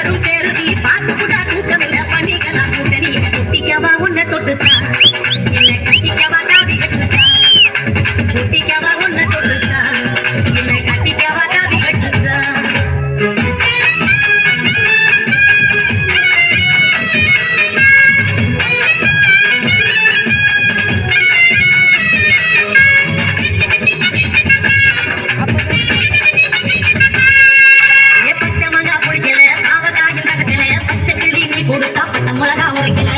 வரும் பேருதி பார்த்து கூட தூக்கமில்ல பண்ணிக்கலாம் கூட்டணி குட்டிக்கவா உன்னை தொட்டுத்தான் இல்ல கட்டிக்கவா காவி கட்டுத்தான் குட்டிக்கவா உன்னை தொட்டுத்தான் இல்ல கட்டிக்கவா காவி கட்டுத்தான் மிளகா உரைக்கல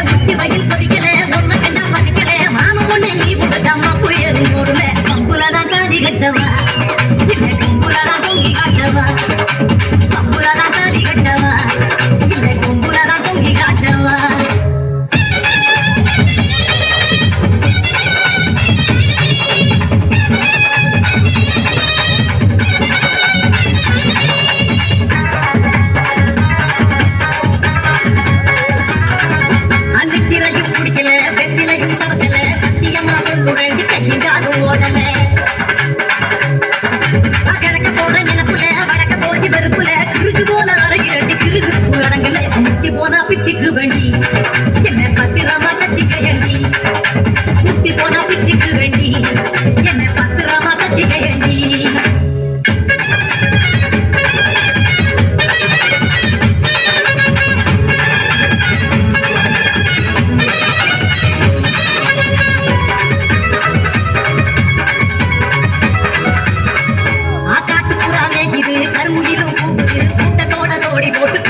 உச்சி வயல் கொதிக்கல ஒண்ணு கண்டா பசிக்கல மாம பொண்ணு நீ கொடுத்தம்மா புயரும் போடுல கம்புலதான் தாலி கட்டவா இல்ல கும்புலதான் தொங்கி காட்டவா கம்புலதான் தாலி கட்டவா இல்ல கும்புலதான் தொங்கி காட்டவா சத்தியமா சொல்லுறேன் கையாலும் ஓடல கிழக்க போற நினைப்புல வடக்க போய் வெறுப்புல கிறுக்கு போல அறையிரட்டி கிறுக்கு அடங்கல முட்டி போனா பிச்சுக்கு வேண்டி என்ன பத்திரமா தச்சிக்க எண்டி முட்டி போனா பிச்சுக்கு வேண்டி என்ன பத்திரமா தச்சிக்க எண்டி கருமுகிலும் கூட்டத்தோட சோடி போட்டு